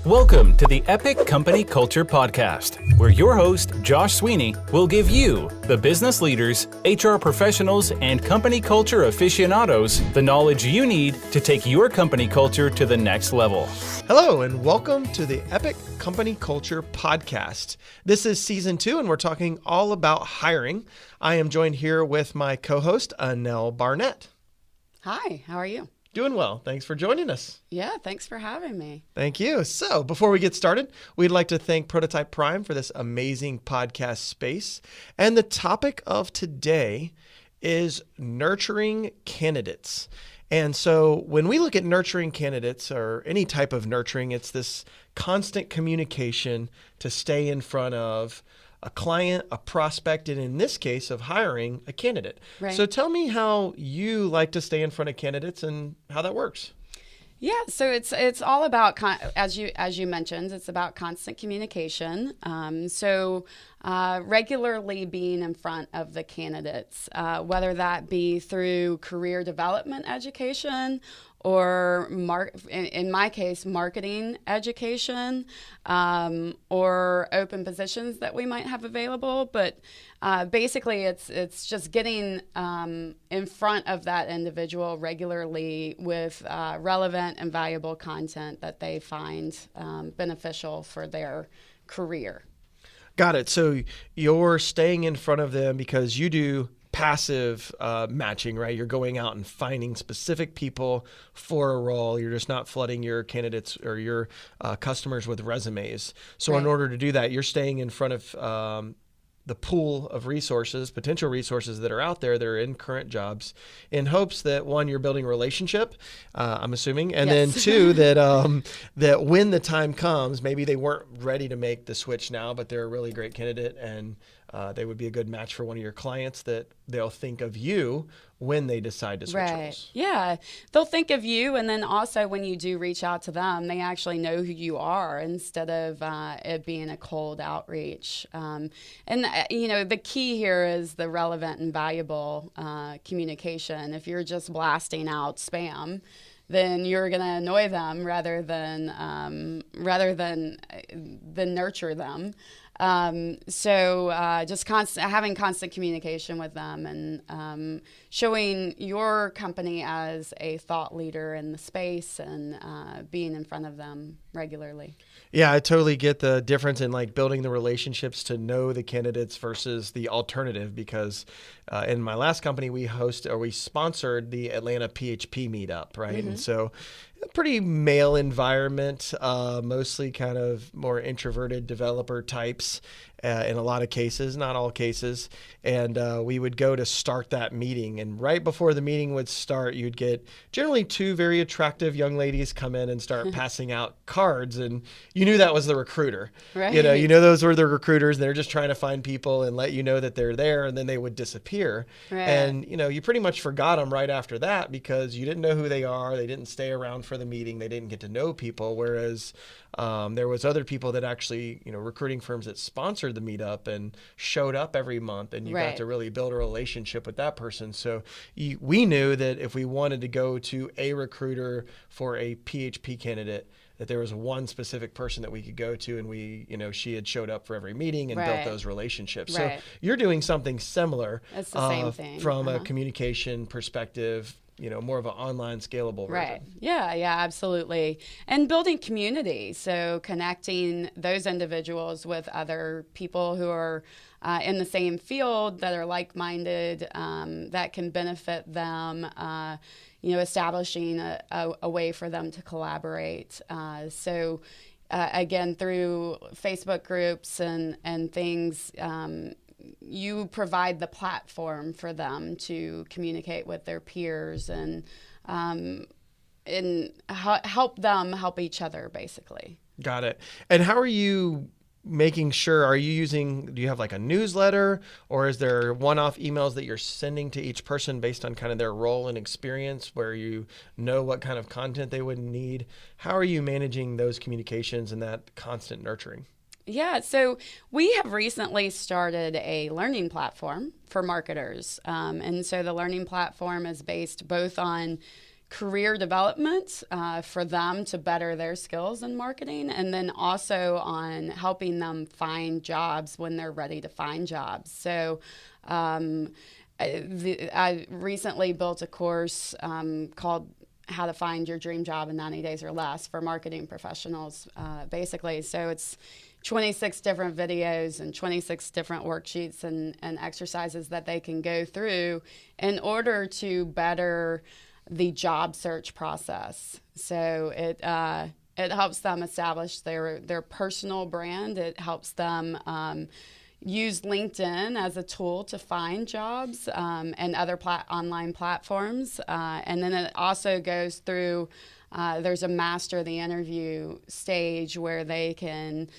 Welcome to the Epic Company Culture Podcast, where your host, Josh Sweeney, will give you, the business leaders, HR professionals, and company culture aficionados, the knowledge you need to take your company culture to the next level. Hello, and welcome to the Epic Company Culture Podcast. This is season 2, and we're talking all about hiring. I am joined here with my co-host, Annelle Barnett. Hi, how are you? Doing well. Thanks for joining us. Yeah, thanks for having me. Thank you. So before we get started, we'd like to thank Prototype Prime for this amazing podcast space. And the topic of today is nurturing candidates. And so when we look at nurturing candidates or any type of nurturing, it's this constant communication to stay in front of a client, a prospect, and in this case of hiring a candidate. Right. So tell me how you like to stay in front of candidates and how that works. Yeah, so it's all about, as you mentioned, it's about constant communication. Regularly being in front of the candidates, whether that be through career development education or in my case, marketing education, or open positions that we might have available. But basically, it's just getting in front of that individual regularly with relevant and valuable content that they find beneficial for their career. Got it. So you're staying in front of them because you do passive matching, right? You're going out and finding specific people for a role. You're just not flooding your candidates or your customers with resumes. So in order to do that, you're staying in front of the pool of resources, potential resources that are out there that are in current jobs, in hopes that, one, you're building a relationship, I'm assuming, and Yes. then two, that when the time comes, maybe they weren't ready to make the switch now, but they're a really great candidate and they would be a good match for one of your clients, that they'll think of you when they decide to switch roles. Yeah, they'll think of you, and then also when you do reach out to them, they actually know who you are instead of it being a cold outreach. The key here is the relevant and valuable communication. If you're just blasting out spam, then you're going to annoy them rather than nurture them. Just having constant communication with them and showing your company as a thought leader in the space and being in front of them regularly. Yeah, I totally get the difference in like building the relationships to know the candidates versus the alternative, because in my last company we sponsored the Atlanta PHP meetup, right? Mm-hmm. And so a pretty male environment, mostly kind of more introverted developer types in a lot of cases, not all cases. And we would go to start that meeting. And right before the meeting would start, you'd get generally 2 very attractive young ladies come in and start passing out cards. And you knew that was the recruiter. Right. You know those were the recruiters. They're just trying to find people and let you know that they're there, and then they would disappear. Right. And, you pretty much forgot them right after that because you didn't know who they are. They didn't stay around for the meeting. They didn't get to know people. Whereas there was other people that actually, recruiting firms that sponsored the meetup and showed up every month, and you got to really build a relationship with that person. So we knew that if we wanted to go to a recruiter for a PHP candidate, that there was one specific person that we could go to, and she had showed up for every meeting and built those relationships. So you're doing something similar. It's the same thing. From a communication perspective, more of an online scalable version. Right. Yeah, absolutely. And building community. So connecting those individuals with other people who are in the same field that are like-minded, that can benefit them, establishing a way for them to collaborate. Again, through Facebook groups and things, you provide the platform for them to communicate with their peers and help them help each other, basically. Got it. And how are you making sure, do you have like a newsletter, or is there one-off emails that you're sending to each person based on kind of their role and experience, where you know what kind of content they would need? How are you managing those communications and that constant nurturing? Yeah, so we have recently started a learning platform for marketers. And so the learning platform is based both on career development for them to better their skills in marketing, and then also on helping them find jobs when they're ready to find jobs. So I recently built a course called How to Find Your Dream Job in 90 Days or Less for marketing professionals, basically. So it's 26 different videos and 26 different worksheets and exercises that they can go through in order to better the job search process. So it helps them establish their personal brand. It helps them use LinkedIn as a tool to find jobs and other online platforms. And then it also goes through, there's a master the interview stage where they can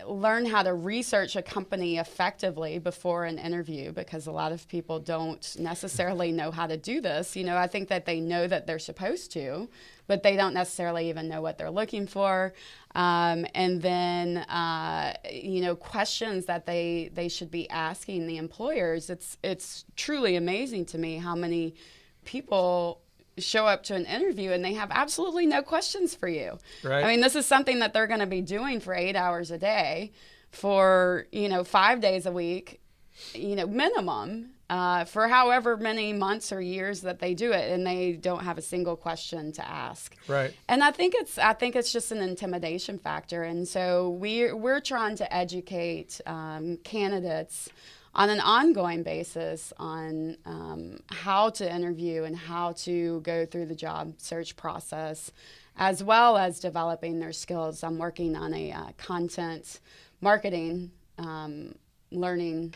learn how to research a company effectively before an interview, because a lot of people don't necessarily know how to do this. I think that they know that they're supposed to, but they don't necessarily even know what they're looking for. And then, questions that they should be asking the employers. It's truly amazing to me how many people show up to an interview and they have absolutely no questions for you. Right. I mean, this is something that they're going to be doing for 8 hours a day for, 5 days a week, minimum, for however many months or years that they do it, and they don't have a single question to ask. Right. And I think it's just an intimidation factor. And so we're trying to educate candidates on an ongoing basis on how to interview and how to go through the job search process, as well as developing their skills. I'm working on a content marketing learning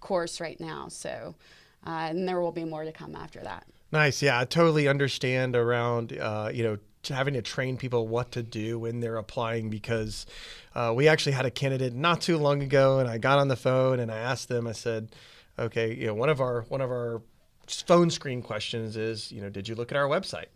course right now. So, and there will be more to come after that. Nice. Yeah, I totally understand around, having to train people what to do when they're applying, because we actually had a candidate not too long ago, and I got on the phone and I asked them, I said, okay, one of our phone screen questions is, did you look at our website?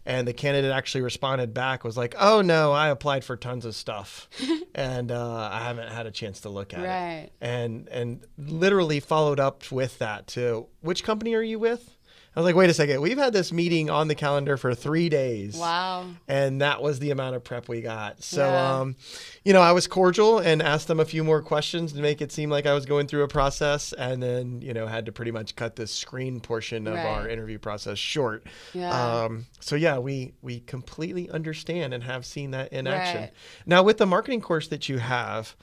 And the candidate actually responded back, was like, oh no, I applied for tons of stuff and I haven't had a chance to look at it. And literally followed up with that too. Which company are you with? I was like, wait a second, we've had this meeting on the calendar for 3 days. Wow. And that was the amount of prep we got. So, I was cordial and asked them a few more questions to make it seem like I was going through a process, and then, had to pretty much cut the screen portion of our interview process short. Yeah. We completely understand and have seen that in action. Now, with the marketing course that you have,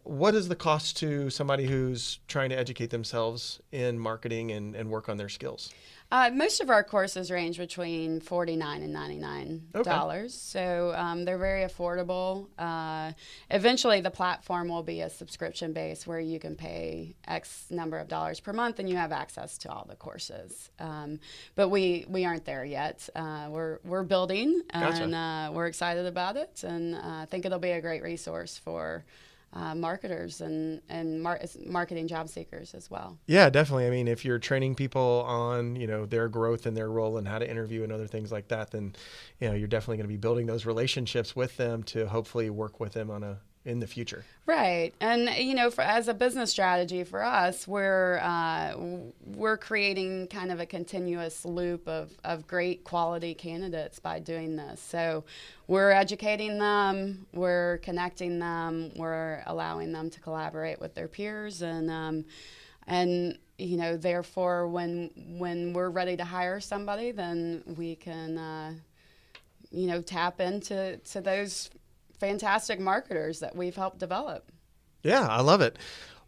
what is the cost to somebody who's trying to educate themselves in marketing and work on their skills? Most of our courses range between $49 and $99. Okay. So they're very affordable. Eventually, the platform will be a subscription base where you can pay X number of dollars per month and you have access to all the courses. But we aren't there yet. We're building, and we're excited about it, and I think it'll be a great resource for marketers and marketing job seekers as well. Yeah, definitely. I mean, if you're training people on, their growth and their role and how to interview and other things like that, then, you're definitely going to be building those relationships with them to hopefully work with them in the future. Right. And, as a business strategy for us, we're creating kind of a continuous loop of great quality candidates by doing this. So we're educating them, we're connecting them, we're allowing them to collaborate with their peers, and therefore when we're ready to hire somebody, then we can, tap into those fantastic marketers that we've helped develop. Yeah, I love it.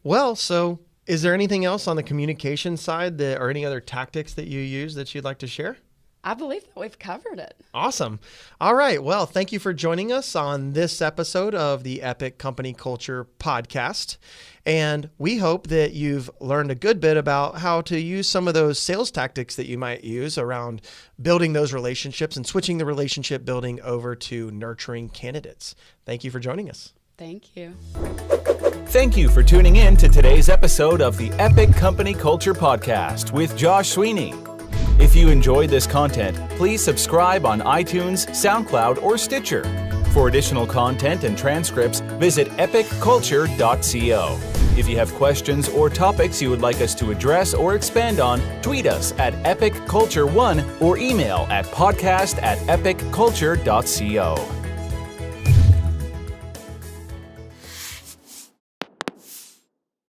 Well, so is there anything else on the communication side or any other tactics that you use that you'd like to share? I believe that we've covered it. Awesome. All right. Well, thank you for joining us on this episode of the Epic Company Culture Podcast. And we hope that you've learned a good bit about how to use some of those sales tactics that you might use around building those relationships and switching the relationship building over to nurturing candidates. Thank you for joining us. Thank you. Thank you for tuning in to today's episode of the Epic Company Culture Podcast with Josh Sweeney. If you enjoyed this content, please subscribe on iTunes, SoundCloud, or Stitcher. For additional content and transcripts, visit epicculture.co. If you have questions or topics you would like us to address or expand on, tweet us at EpicCulture1 or email at podcast@epicculture.co.